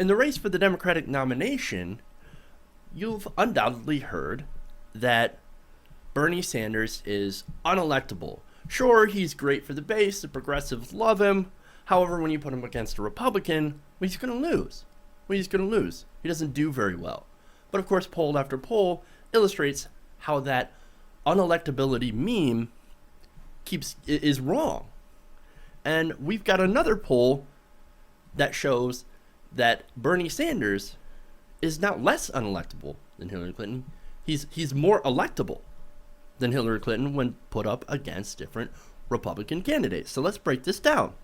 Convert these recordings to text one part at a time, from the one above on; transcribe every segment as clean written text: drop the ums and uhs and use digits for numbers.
In the race for the Democratic nomination, you've undoubtedly heard that Bernie Sanders is unelectable. Sure, he's great for the base, the progressives love him. However, when you put him against a Republican, well, he's going to lose. He doesn't do very well. But of course, poll after poll illustrates how that unelectability meme is wrong. And we've got another poll that shows that Bernie Sanders is now less unelectable than Hillary Clinton. He's more electable than Hillary Clinton when put up against different Republican candidates. So let's break this down.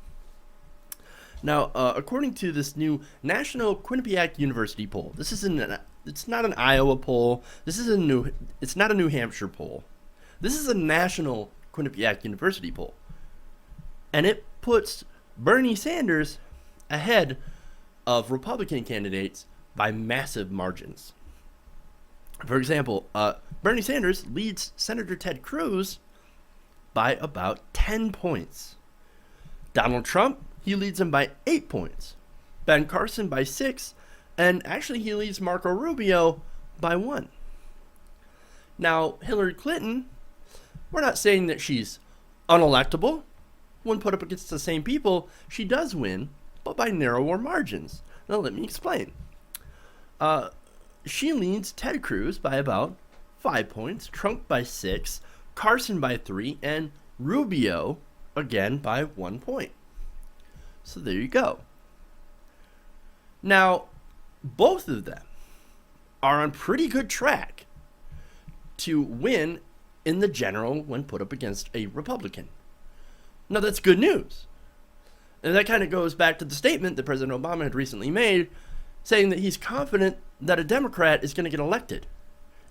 Now, according to this new National Quinnipiac University Poll, it's not an Iowa poll. It's not a New Hampshire poll. This is a national Quinnipiac University poll. And it puts Bernie Sanders ahead of Republican candidates by massive margins. For example, Bernie Sanders leads Senator Ted Cruz by about 10 points. Donald Trump, he leads him by 8 points. Ben Carson by 6, and actually he leads Marco Rubio by 1. Now, Hillary Clinton, we're not saying that she's unelectable. When put up against the same people, she does win, but by narrower margins. Now, let me explain. She leads Ted Cruz by about 5 points, Trump by 6, Carson by 3, and Rubio, again, by 1 point. So there you go. Now, both of them are on pretty good track to win in the general when put up against a Republican. Now, that's good news. And that kind of goes back to the statement that President Obama had recently made, saying that he's confident that a Democrat is going to get elected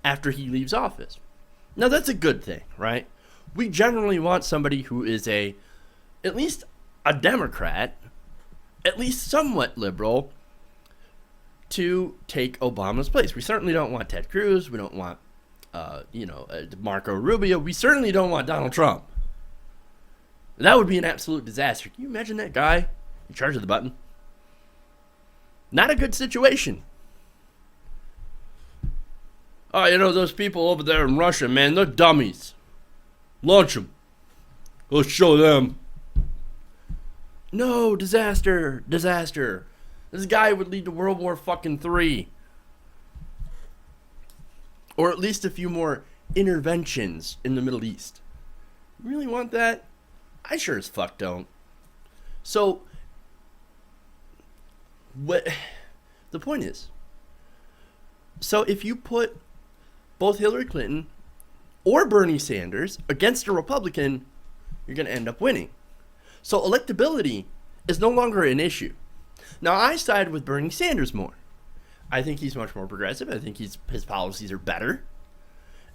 after he leaves office. Now, that's a good thing, right? We generally want somebody who is at least a Democrat, at least somewhat liberal, to take Obama's place. We certainly don't want Ted Cruz. We don't want, Marco Rubio. We certainly don't want Donald Trump. That would be an absolute disaster. Can you imagine that guy in charge of the button? Not a good situation. Oh, those people over there in Russia, man, they're dummies. Launch them. Let's show them. No, disaster. This guy would lead to World War fucking III. Or at least a few more interventions in the Middle East. You really want that? I sure as fuck don't. So, what the point is, so if you put both Hillary Clinton or Bernie Sanders against a Republican, you're going to end up winning. So electability is no longer an issue. Now, I side with Bernie Sanders more. I think he's much more progressive. I think his policies are better.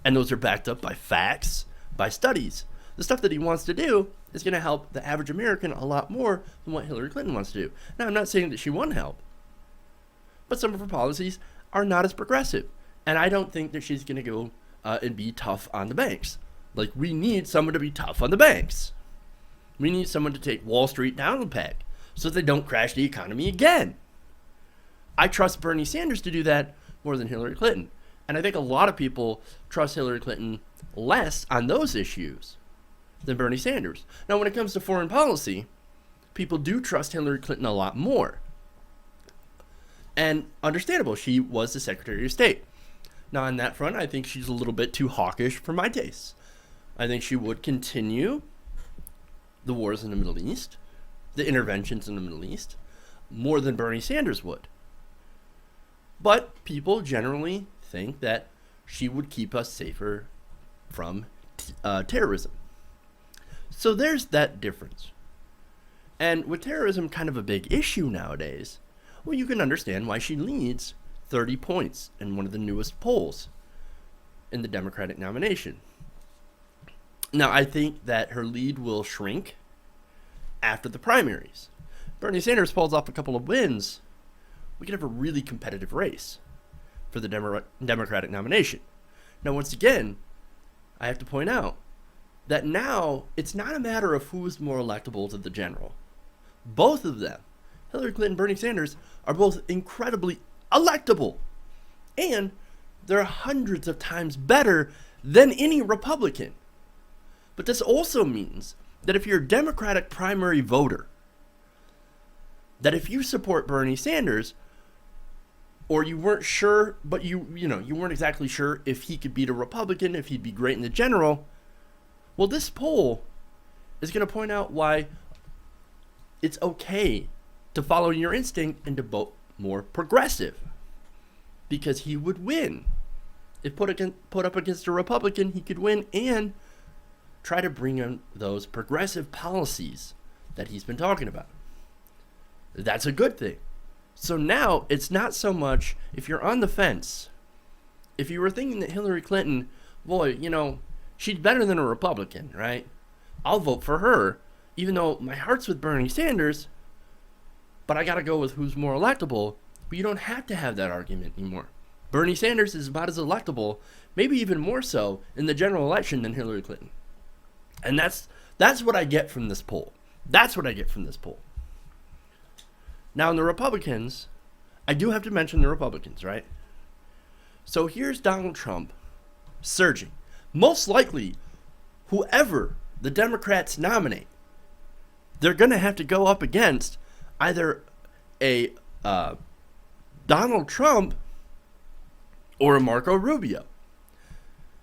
And those are backed up by facts, by studies. The stuff that he wants to do is going to help the average American a lot more than what Hillary Clinton wants to do. Now, I'm not saying that she won't help, but some of her policies are not as progressive. And I don't think that she's going to go and be tough on the banks. Like, we need someone to be tough on the banks. We need someone to take Wall Street down a peg so they don't crash the economy again. I trust Bernie Sanders to do that more than Hillary Clinton. And I think a lot of people trust Hillary Clinton less on those issues than Bernie Sanders. Now, when it comes to foreign policy, people do trust Hillary Clinton a lot more. And understandable, she was the Secretary of State. Now, on that front, I think she's a little bit too hawkish for my tastes. I think she would continue the wars in the Middle East, the interventions in the Middle East, more than Bernie Sanders would. But people generally think that she would keep us safer from terrorism. So there's that difference. And with terrorism kind of a big issue nowadays, well, you can understand why she leads 30 points in one of the newest polls in the Democratic nomination. Now, I think that her lead will shrink after the primaries. Bernie Sanders pulls off a couple of wins, we could have a really competitive race for the Democratic nomination. Now, once again, I have to point out that now it's not a matter of who is more electable to the general. Both of them Hillary Clinton and Bernie Sanders are both incredibly electable. And they're hundreds of times better than any Republican. But this also means that if you're a Democratic primary voter, that if you support Bernie Sanders, or you weren't sure, but you weren't exactly sure if he could beat a Republican, if he'd be great in the general, well, this poll is going to point out why it's okay to follow your instinct and to vote more progressive, because he would win. If put up against a Republican, he could win and try to bring in those progressive policies that he's been talking about. That's a good thing. So now it's not so much if you're on the fence. If you were thinking that Hillary Clinton, boy, she's better than a Republican, right? I'll vote for her, even though my heart's with Bernie Sanders, but I got to go with who's more electable. But you don't have to have that argument anymore. Bernie Sanders is about as electable, maybe even more so, in the general election than Hillary Clinton. And that's what I get from this poll. That's what I get from this poll. Now, in the Republicans, I do have to mention the Republicans, right? So here's Donald Trump surging. Most likely, whoever the Democrats nominate, they're going to have to go up against either a Donald Trump or a Marco Rubio.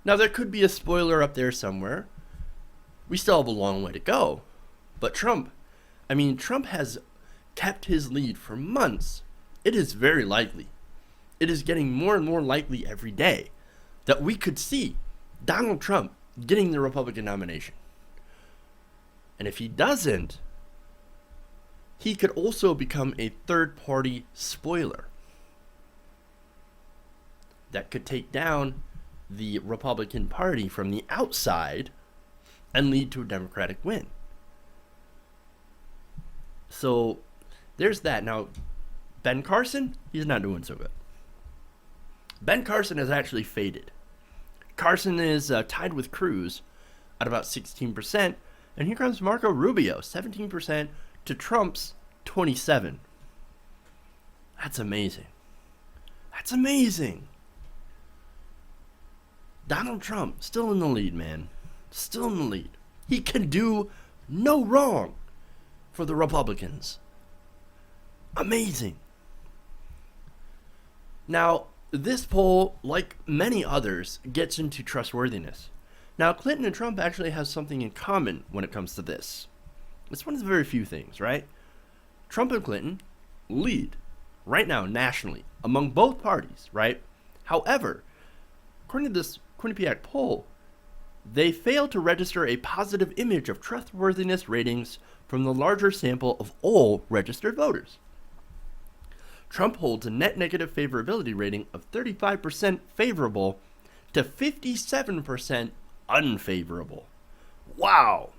Now, there could be a spoiler up there somewhere. We still have a long way to go. But Trump has kept his lead for months. It is very likely. It is getting more and more likely every day that we could see Donald Trump getting the Republican nomination. And if he doesn't, he could also become a third-party spoiler that could take down the Republican Party from the outside and lead to a Democratic win. So there's that. Now, Ben Carson, he's not doing so good. Ben Carson has actually faded. Carson is tied with Cruz at about 16%. And here comes Marco Rubio, 17% to Trump's 27%. That's amazing. That's amazing. Donald Trump, still in the lead, man. Still in the lead. He can do no wrong for the Republicans. Amazing. Now, this poll, like many others, gets into trustworthiness. Now, Clinton and Trump actually have something in common when it comes to this. It's one of the very few things, right? Trump and Clinton lead right now nationally among both parties, right? However, according to this Quinnipiac poll, they fail to register a positive image of trustworthiness ratings from the larger sample of all registered voters. Trump holds a net negative favorability rating of 35% favorable to 57% unfavorable. Wow.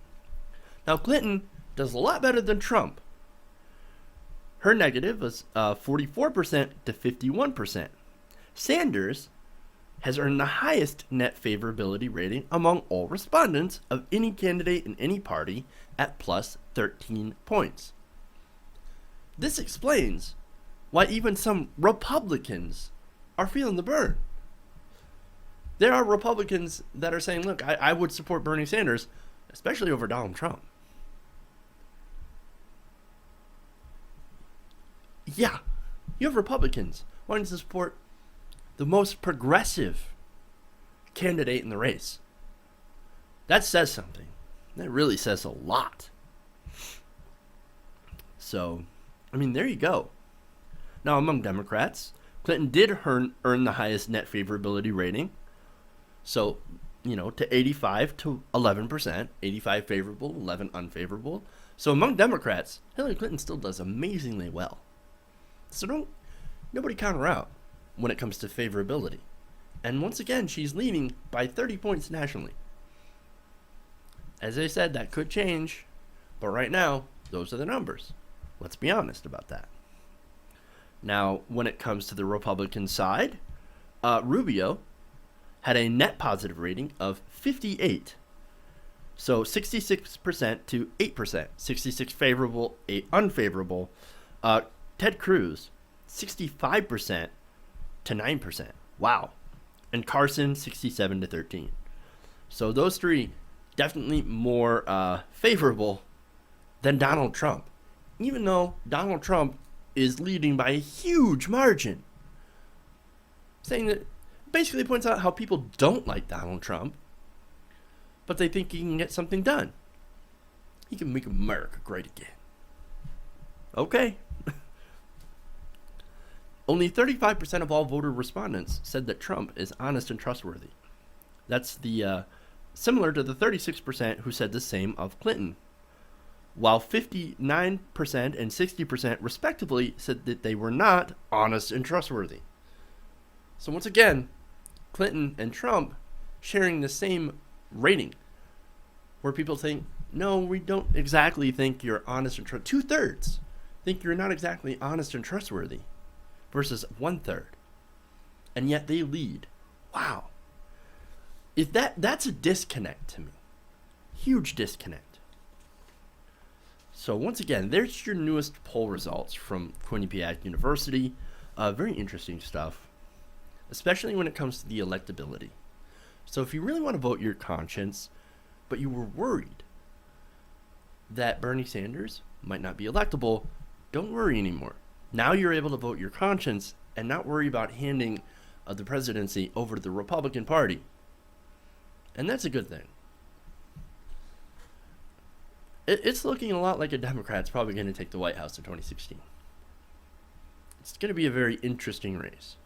Now, Clinton does a lot better than Trump. Her negative was 44% to 51%. Sanders has earned the highest net favorability rating among all respondents of any candidate in any party at plus 13 points. This explains why even some Republicans are feeling the burn. There are Republicans that are saying, look, I would support Bernie Sanders, especially over Donald Trump. Yeah, you have Republicans wanting to support the most progressive candidate in the race. That says something. That really says a lot. So, there you go. Now, among Democrats, Clinton did earn the highest net favorability rating. So, to 85 to 11%. 85 favorable, 11 unfavorable. So among Democrats, Hillary Clinton still does amazingly well. So nobody count her out when it comes to favorability. And once again, she's leading by 30 points nationally. As I said, that could change. But right now, those are the numbers. Let's be honest about that. Now, when it comes to the Republican side, Rubio had a net positive rating of 58. So 66% to 8%. 66 favorable, 8 unfavorable. Ted Cruz, 65% to 9%. Wow. And Carson, 67 to 13. So those three definitely more favorable than Donald Trump, even though Donald Trump is leading by a huge margin. Saying that basically points out how people don't like Donald Trump, but they think he can get something done. He can make America great again. Okay. Only 35% of all voter respondents said that Trump is honest and trustworthy. That's the similar to the 36% who said the same of Clinton, while 59% and 60% respectively said that they were not honest and trustworthy. So once again, Clinton and Trump sharing the same rating, where people think, no, we don't exactly think you're honest and trustworthy. 2/3 think you're not exactly honest and trustworthy, versus 1/3. And yet they lead. Wow. If that's a disconnect to me. Huge disconnect. So once again, there's your newest poll results from Quinnipiac University. Very interesting stuff, especially when it comes to the electability. So if you really want to vote your conscience, but you were worried that Bernie Sanders might not be electable, don't worry anymore. Now you're able to vote your conscience and not worry about handing the presidency over to the Republican Party. And that's a good thing. It's looking a lot like a Democrat's probably going to take the White House in 2016. It's going to be a very interesting race.